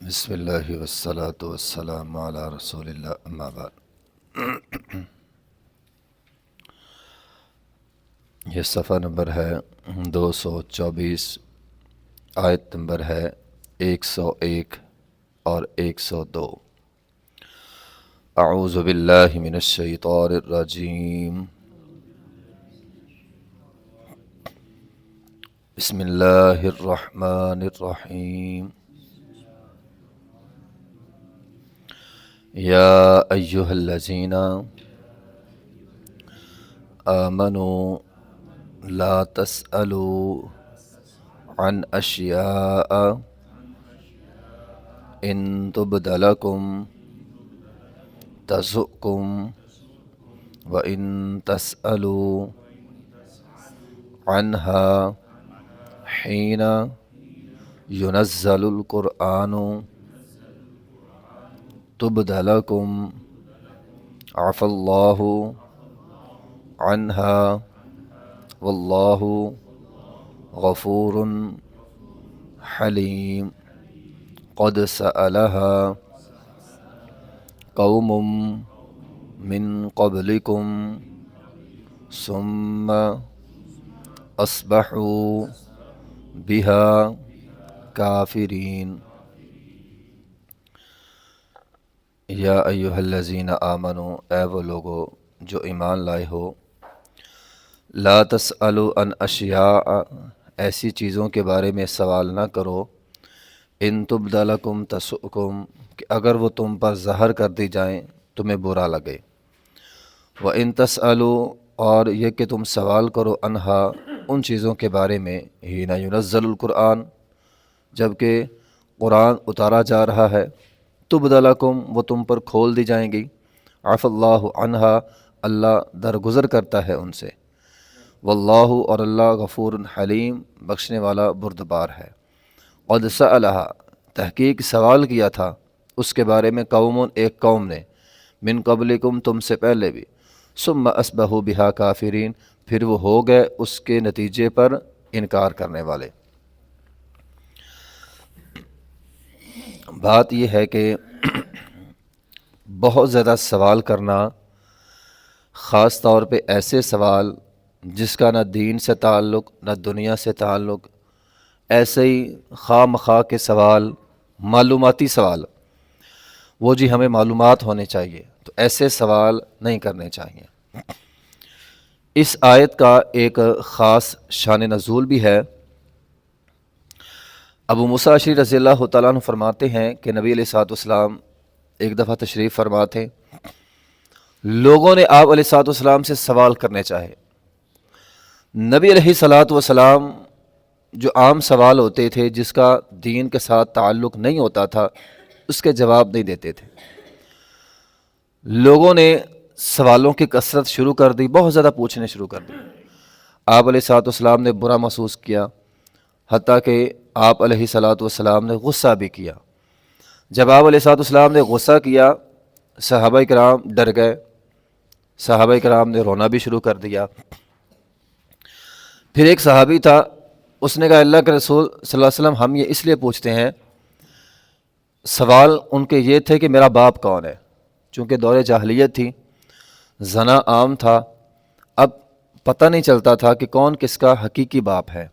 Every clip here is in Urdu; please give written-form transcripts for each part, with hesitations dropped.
بسم اللہ والصلاة والسلام علی رسول اللہ اما بعد۔ یہ صفحہ نمبر ہے 224، آیت نمبر ہے 101 اور 102۔ اعوذ باللہ من الشیطان الرجیم، بسم اللہ الرحمن الرحیم۔ یا ایہا الذین آمنوا لا تسألوا عن اشیاء ان تبد لکم تسؤکم وان تسألوا عنہا حین ینزل القرآن تبد لکم عفا اللہ عنہا واللہ غفور حلیم۔ قد سألها قوم من قبلکم ثم اصبحوا بها کافرین۔ یا ایہا الذین آمنوا، اے وہ لوگو جو ایمان لائے ہو، لا تسألوا عن اشیاء، ایسی چیزوں کے بارے میں سوال نہ کرو، ان تبد لکم تسؤکم، کہ اگر وہ تم پر ظاہر کر دی جائیں تمہیں برا لگے، وان تسألوا، اور یہ کہ تم سوال کرو عنہا، ان چیزوں کے بارے میں، حین ینزل القرآن، جبکہ قرآن اتارا جا رہا ہے، تبد لکم، وہ تم پر کھول دی جائیں گی، عفا اللہ عنہا، اللہ درگزر کرتا ہے ان سے، واللہ، اور اللہ غفور حلیم، بخشنے والا بردبار ہے۔ قد سألها، تحقیق سوال کیا تھا اس کے بارے میں، قوم، ایک قوم نے، من قبلکم، تم سے پہلے بھی، ثم اصبحوا بها کافرین، پھر وہ ہو گئے اس کے نتیجے پر انکار کرنے والے۔ بات یہ ہے کہ بہت زیادہ سوال کرنا، خاص طور پہ ایسے سوال جس کا نہ دین سے تعلق نہ دنیا سے تعلق، ایسے ہی خواہ مخواہ کے سوال، معلوماتی سوال، وہ جی ہمیں معلومات ہونے چاہیے، تو ایسے سوال نہیں کرنے چاہیے۔ اس آیت کا ایک خاص شان نزول بھی ہے۔ ابو موسیٰ اشعری رضی اللہ تعالیٰ عنہ فرماتے ہیں کہ نبی علیہ الصلوۃ والسلام ایک دفعہ تشریف فرما تھے، لوگوں نے آپ علیہ الصلوۃ والسلام سے سوال کرنے چاہے۔ نبی علیہ الصلوۃ والسلام جو عام سوال ہوتے تھے جس کا دین کے ساتھ تعلق نہیں ہوتا تھا، اس کے جواب نہیں دیتے تھے۔ لوگوں نے سوالوں کی کثرت شروع کر دی، بہت زیادہ پوچھنے شروع کر دی۔ آپ علیہ الصلوۃ والسلام نے برا محسوس کیا، حتیٰ کہ آپ علیہ الصلوۃ والسلام نے غصہ بھی کیا۔ جب آپ علیہ الصلوۃ والسلام نے غصہ کیا، صحابہ کرام ڈر گئے، صحابہ کرام نے رونا بھی شروع کر دیا۔ پھر ایک صحابی تھا، اس نے کہا اللہ کے رسول صلی اللہ علیہ وسلم، ہم یہ اس لیے پوچھتے ہیں، سوال ان کے یہ تھے کہ میرا باپ کون ہے، چونکہ دور جاہلیت تھی، زنا عام تھا، اب پتہ نہیں چلتا تھا کہ کون کس کا حقیقی باپ ہے۔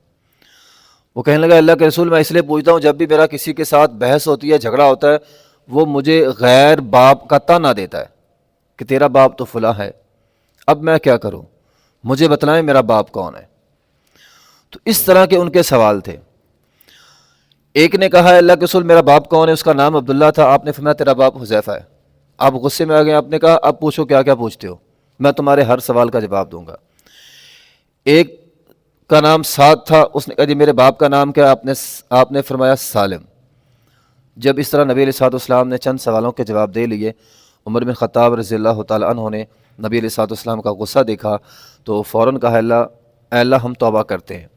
وہ کہنے لگا اللہ کے رسول، میں اس لیے پوچھتا ہوں، جب بھی میرا کسی کے ساتھ بحث ہوتی ہے، جھگڑا ہوتا ہے، وہ مجھے غیر باپ کا طعنہ دیتا ہے کہ تیرا باپ تو فلاں ہے، اب میں کیا کروں، مجھے بتلائیں میرا باپ کون ہے۔ تو اس طرح کے ان کے سوال تھے۔ ایک نے کہا اللہ کے رسول میرا باپ کون ہے، اس کا نام عبداللہ تھا، آپ نے فرمایا تیرا باپ حذیفہ ہے۔ آپ غصے میں آ گئے، آپ نے کہا اب پوچھو کیا کیا پوچھتے ہو، میں تمہارے ہر سوال کا جواب دوں گا۔ ایک کا نام سعد تھا، اس نے کہا جی میرے باپ کا نام کیا، آپ نے فرمایا سالم۔ جب اس طرح نبی علیہ الصلوۃ والسلام نے چند سوالوں کے جواب دے لیے، عمر بن خطاب رضی اللہ تعالیٰ عنہ نے نبی علیہ الصلوۃ والسلام کا غصہ دیکھا تو فوراً کہا اے اللہ ہم توبہ کرتے ہیں۔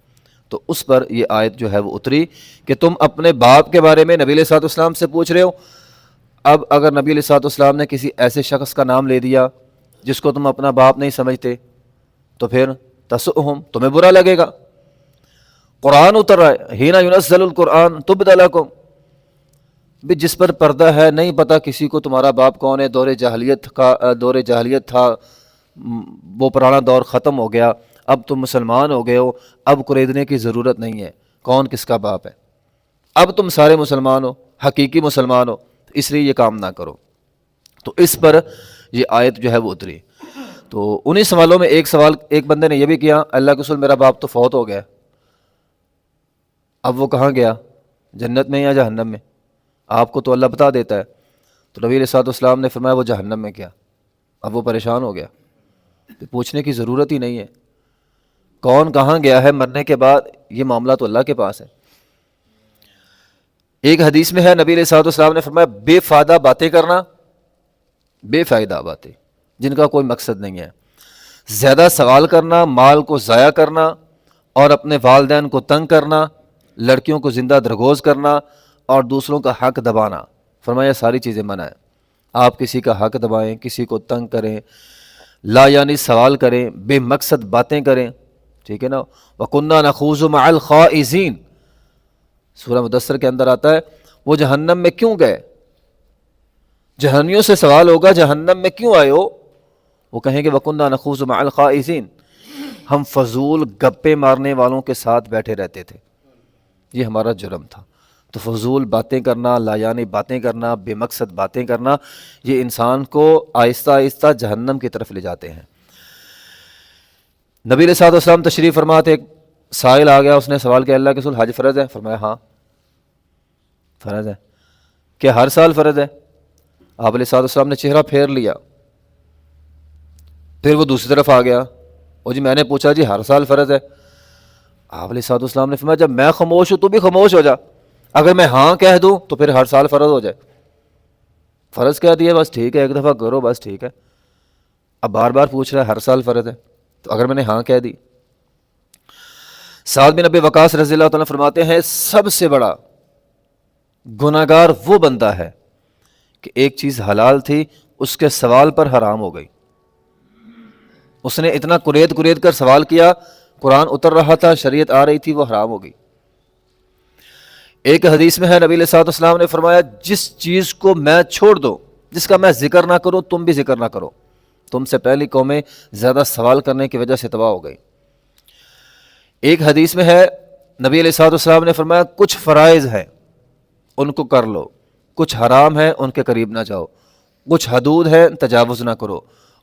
تو اس پر یہ آیت جو ہے وہ اتری کہ تم اپنے باپ کے بارے میں نبی علیہ الصلوۃ والسلام سے پوچھ رہے ہو، اب اگر نبی علیہ الصلوۃ والسلام نے کسی ایسے شخص کا نام لے دیا جس کو تم اپنا باپ نہیں سمجھتے تو پھر تسؤہم، تمہیں برا لگے گا۔ قرآن اتر رہا ہے، حین ینزل القرآن تبد لکم، بھی جس پر پردہ ہے، نہیں پتہ کسی کو تمہارا باپ کون ہے، دور جاہلیت تھا، وہ پرانا دور ختم ہو گیا، اب تم مسلمان ہو گئے ہو، اب قریدنے کی ضرورت نہیں ہے کون کس کا باپ ہے، اب تم سارے مسلمان ہو، حقیقی مسلمان ہو، اس لیے یہ کام نہ کرو۔ تو اس پر یہ آیت جو ہے وہ اتری۔ تو انہی سوالوں میں ایک بندے نے یہ بھی کیا، اللہ کے رسول میرا باپ تو فوت ہو گیا، اب وہ کہاں گیا، جنت میں یا جہنم میں؟ آپ کو تو اللہ بتا دیتا ہے۔ تو نبی علیہ الصلوۃ والسلام نے فرمایا وہ جہنم میں کیا؟ اب وہ پریشان ہو گیا، پوچھنے کی ضرورت ہی نہیں ہے، کون کہاں گیا ہے مرنے کے بعد، یہ معاملہ تو اللہ کے پاس ہے۔ ایک حدیث میں ہے نبی علیہ الصلوۃ والسلام نے فرمایا بے فائدہ باتیں کرنا، بے فائدہ باتیں جن کا کوئی مقصد نہیں ہے، زیادہ سوال کرنا، مال کو ضائع کرنا، اور اپنے والدین کو تنگ کرنا، لڑکیوں کو زندہ درگوز کرنا، اور دوسروں کا حق دبانا، فرمایا ساری چیزیں منع ہیں۔ آپ کسی کا حق دبائیں، کسی کو تنگ کریں، لا یعنی سوال کریں، بے مقصد باتیں کریں، ٹھیک ہے نا۔ وَكُنَّا نَخُوضُ مَعَ الْخَائِضِينَ، سورہ مدثر کے اندر آتا ہے وہ جہنم میں کیوں گئے، جہنمیوں سے سوال ہوگا جہنم میں کیوں آئے ہو، وہ کہیں گے وَكُنَّا نَخُوضُ مَعَ الْخَائِضِينَ، ہم فضول گپے مارنے والوں کے ساتھ بیٹھے رہتے تھے، یہ ہمارا جرم تھا۔ تو فضول باتیں کرنا، لا یعنی باتیں کرنا، بے مقصد باتیں کرنا، یہ انسان کو آہستہ آہستہ جہنم کی طرف لے جاتے ہیں۔ نبی علیہ الصلوۃ والسلام تشریف فرما تھے، ایک سائل آ گیا، اس نے سوال کیا اللہ کے رسول حج فرض ہے؟ فرمایا ہاں فرض ہے۔ کیا ہر سال فرض ہے؟ آپ علیہ الصلوۃ والسلام نے چہرہ پھیر لیا، پھر وہ دوسری طرف آ گیا، اور جی میں نے پوچھا جی ہر سال فرض ہے؟ آپ علیہ الصلوۃ والسلام نے فرمایا جب میں خاموش ہوں تو بھی خاموش ہو جا، اگر میں ہاں کہہ دوں تو پھر ہر سال فرض ہو جائے، فرض کہہ دیا بس ٹھیک ہے، ایک دفعہ کرو بس ٹھیک ہے، اب بار بار پوچھ رہا ہے ہر سال فرض ہے، تو اگر میں نے ہاں کہہ دی۔ سعد بن ابی وقاص رضی اللہ تعالیٰ فرماتے ہیں سب سے بڑا گناہگار وہ بندہ ہے کہ ایک چیز حلال تھی، اس کے سوال پر حرام ہو گئی، اس نے اتنا کرید کر سوال کیا، قرآن اتر رہا تھا، شریعت آ رہی تھی، وہ حرام ہو گئی۔ ایک حدیث میں ہے نبی علیہ الصلوۃ والسلام نے فرمایا جس چیز کو میں چھوڑ دوں، جس کا میں ذکر نہ کروں، تم بھی ذکر نہ کرو، تم سے پہلی قومیں زیادہ سوال کرنے کی وجہ سے تباہ ہو گئی۔ ایک حدیث میں ہے نبی علیہ الصلوۃ والسلام نے فرمایا کچھ فرائض ہیں ان کو کر لو، کچھ حرام ہے ان کے قریب نہ جاؤ، کچھ حدود ہے تجاوز نہ کرو،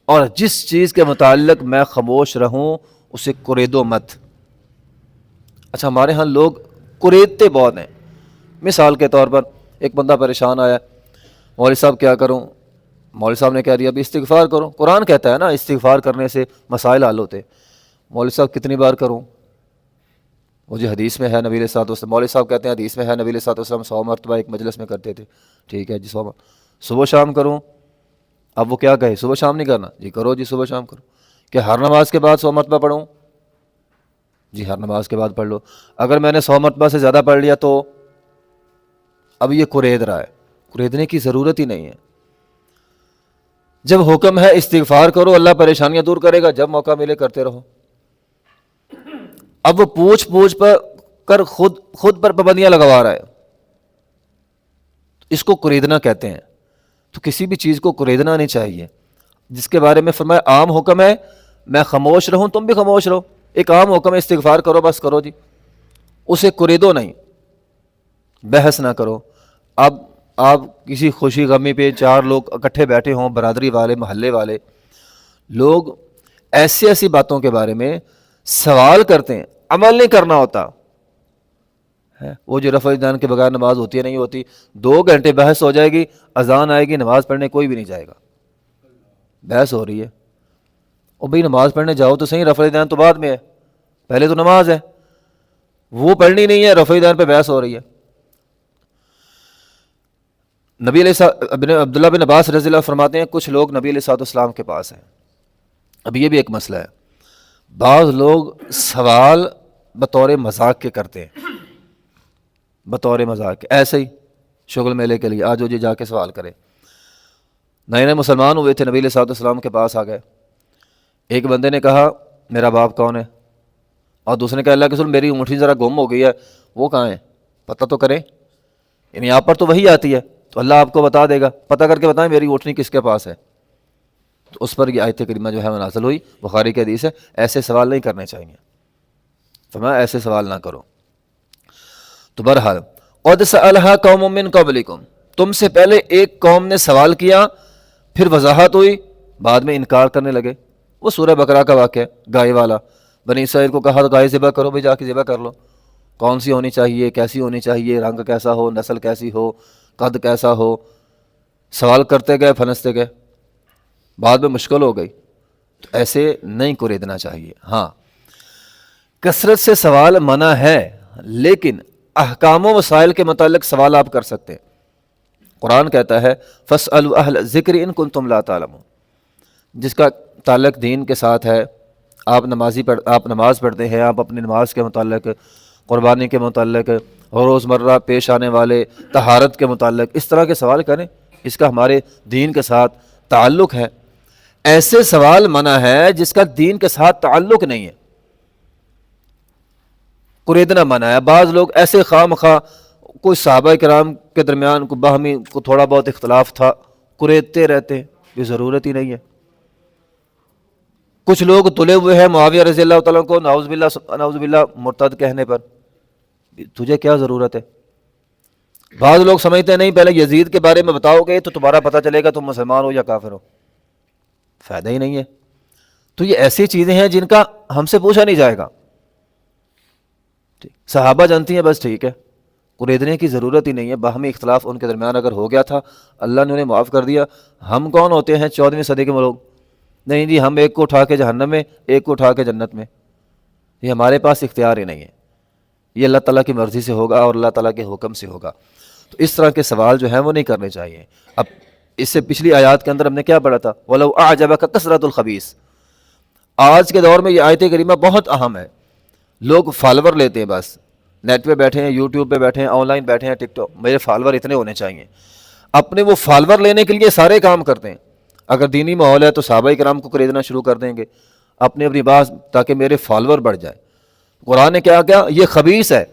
اور جس چیز کے متعلق میں خاموش رہوں اسے قریدو مت۔ اچھا ہمارے ہاں لوگ قریدتے بہت ہیں۔ مثال کے طور پر ایک بندہ پریشان آیا، مولوی صاحب کیا کروں؟ مولوی صاحب نے کہہ دیا ابھی استغفار کرو، قرآن کہتا ہے نا استغفار کرنے سے مسائل حل ہوتے، مولوی صاحب کتنی بار کروں؟ وہ جو حدیث میں ہے نبی علیہ الصلوۃ والسلام، مولوی صاحب کہتے ہیں حدیث میں ہے نبی علیہ الصلوۃ والسلام 100 مرتبہ ایک مجلس میں کرتے تھے، ٹھیک ہے جی 100 صبح شام کروں؟ اب وہ کیا کہے صبح شام نہیں کرنا؟ جی کرو جی صبح شام کرو۔ کہ ہر نماز کے بعد 100 مرتبہ پڑھوں؟ جی ہر نماز کے بعد پڑھ لو۔ اگر میں نے 100 مرتبہ سے زیادہ پڑھ لیا تو اب یہ قرید رہا ہے، قریدنے کی ضرورت ہی نہیں ہے۔ جب حکم ہے استغفار کرو، اللہ پریشانیاں دور کرے گا، جب موقع ملے کرتے رہو۔ اب وہ پوچھ پر کر خود پر پابندیاں لگوا رہا ہے، اس کو قریدنا کہتے ہیں۔ تو کسی بھی چیز کو قریدنا نہیں چاہیے، جس کے بارے میں فرمایا عام حکم ہے میں خاموش رہوں تم بھی خاموش رہو، ایک عام حکم ہے استغفار کرو بس کرو جی، اسے قریدو نہیں، بحث نہ کرو۔ اب آپ کسی خوشی غمی پہ 4 لوگ اکٹھے بیٹھے ہوں، برادری والے محلے والے لوگ ایسی باتوں کے بارے میں سوال کرتے ہیں، عمل نہیں کرنا ہوتا ہے۔ وہ جو رفع دین کے بغیر نماز ہوتی ہے نہیں ہوتی، 2 گھنٹے بحث ہو جائے گی، اذان آئے گی، نماز پڑھنے کوئی بھی نہیں جائے گا، بحث ہو رہی ہے۔ اور بھئی نماز پڑھنے جاؤ تو صحیح، رفع دین تو بعد میں ہے، پہلے تو نماز ہے، وہ پڑھنی نہیں ہے، رفع دین پہ بحث ہو رہی ہے۔ نبی علیہ عبداللہ بن عباس رضی اللہ فرماتے ہیں کچھ لوگ نبی علیہ الصلوۃ والسلام کے پاس ہیں۔ اب یہ بھی ایک مسئلہ ہے، بعض لوگ سوال بطور مذاق کے کرتے ہیں، بطور مذاق کے، ایسے ہی شغل میلے کے لیے آج جی جا کے سوال کرے۔ نئے مسلمان ہوئے تھے، نبی علیہ الصلوۃ والسلام کے پاس آ گئے، ایک بندے نے کہا میرا باپ کون ہے، اور دوسرے نے کہا اللہ کے رسول میری اونٹھی ذرا گم ہو گئی ہے، وہ کہاں ہے پتہ تو کریں، یعنی آپ پر تو وہی آتی ہے، تو اللہ آپ کو بتا دے گا، پتہ کر کے بتائیں میری اونٹنی کس کے پاس ہے. تو اس پر یہ آیت کریمہ جو ہے وہ نازل ہوئی. بخاری کی حدیث ہے، ایسے سوال نہیں کرنے چاہیے. فرمایا ایسے سوال نہ کرو. تو بہرحال قد سألها قوم من قبلکم، تم سے پہلے ایک قوم نے سوال کیا، پھر وضاحت ہوئی، بعد میں انکار کرنے لگے. وہ سورہ بقرہ کا واقعہ ہے، گائے والا. بنی اسرائیل کو کہا تو گائے ذبح کرو، بھی جا کے ذبح کر لو. کون سی ہونی چاہیے، کیسی ہونی چاہیے، رنگ کیسا ہو، نسل کیسی ہو، قد کیسا ہو. سوال کرتے گئے، پھنستے گئے، بعد میں مشکل ہو گئی. تو ایسے نہیں قریدنا چاہیے. ہاں کثرت سے سوال منع ہے، لیکن احکام و مسائل کے متعلق سوال آپ کر سکتے ہیں. قرآن کہتا ہے فاسألوا اہل الذکر ان کنتم لا تعلمون. جس کا تعلق دین کے ساتھ ہے، آپ نماز پڑھتے ہیں، آپ اپنی نماز کے متعلق، قربانی کے متعلق، روزمرہ پیش آنے والے طہارت کے متعلق اس طرح کے سوال کریں، اس کا ہمارے دین کے ساتھ تعلق ہے. ایسے سوال منع ہے جس کا دین کے ساتھ تعلق نہیں ہے، قریدنا منع ہے. بعض لوگ ایسے خواہ مخواہ، کوئی صحابہ کرام کے درمیان کو باہمی کو تھوڑا بہت اختلاف تھا، قریدتے رہتے ہیں، یہ ضرورت ہی نہیں ہے. کچھ لوگ تلے ہوئے ہیں معاویہ رضی اللہ تعالیٰ کو نعوذ باللہ مرتد کہنے پر، تجھے کیا ضرورت ہے؟ بعض لوگ سمجھتے ہیں نہیں پہلے یزید کے بارے میں بتاؤ گے تو تمہارا پتہ چلے گا تم مسلمان ہو یا کافر ہو. فائدہ ہی نہیں ہے. تو یہ ایسی چیزیں ہیں جن کا ہم سے پوچھا نہیں جائے گا. صحابہ جانتی ہیں بس ٹھیک ہے، قریدنے کی ضرورت ہی نہیں ہے. باہمی اختلاف ان کے درمیان اگر ہو گیا تھا، اللہ نے انہیں معاف کر دیا. ہم کون ہوتے ہیں 14ویں صدی کے لوگ؟ نہیں جی، ہم ایک کو اٹھا کے جہنم میں، ایک کو اٹھا کے جنت میں. یہ ہمارے پاس اختیار ہی نہیں ہے. یہ اللہ تعالیٰ کی مرضی سے ہوگا اور اللہ تعالیٰ کے حکم سے ہوگا. تو اس طرح کے سوال جو ہیں وہ نہیں کرنے چاہیے. اب اس سے پچھلی آیات کے اندر ہم نے کیا پڑھا تھا؟ وَلَوْ أَعْجَبَكَ كَثْرَةُ الْخَبِيثِ. آج کے دور میں یہ آیت کریمہ بہت اہم ہے. لوگ فالور لیتے ہیں، بس نیٹ پہ بیٹھے ہیں، یوٹیوب پہ بیٹھے ہیں، آن لائن بیٹھے ہیں، ٹک ٹاک، میرے فالور اتنے ہونے چاہیے. اپنے وہ فالور لینے کے لیے سارے کام کرتے ہیں. اگر دینی ماحول ہے تو صحابہ کرام کو خریدنا شروع کر دیں گے، اپنی بات، تاکہ میرے فالور بڑھ جائے. قرآن نے کیا کیا؟ یہ خبیث ہے.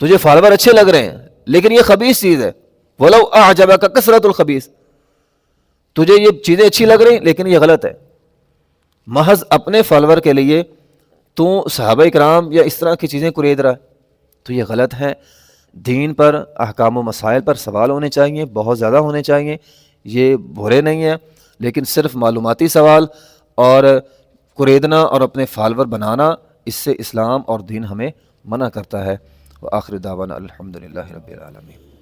تجھے فالور اچھے لگ رہے ہیں لیکن یہ خبیث چیز ہے. وَلَوْ أَعْجَبَكَ كَثْرَةُ الْخَبِيثِ. تجھے یہ چیزیں اچھی لگ رہی ہیں لیکن یہ غلط ہے. محض اپنے فالور کے لیے تو صحابہ کرام یا اس طرح کی چیزیں قرید رہا ہے تو یہ غلط ہے. دین پر، احکام و مسائل پر سوال ہونے چاہیے، بہت زیادہ ہونے چاہیے. یہ برے نہیں ہیں، لیکن صرف معلوماتی سوال اور قریدنا اور اپنے فالور بنانا، اس سے اسلام اور دین ہمیں منع کرتا ہے. وآخر دعوانا الحمدللہ رب العالمین.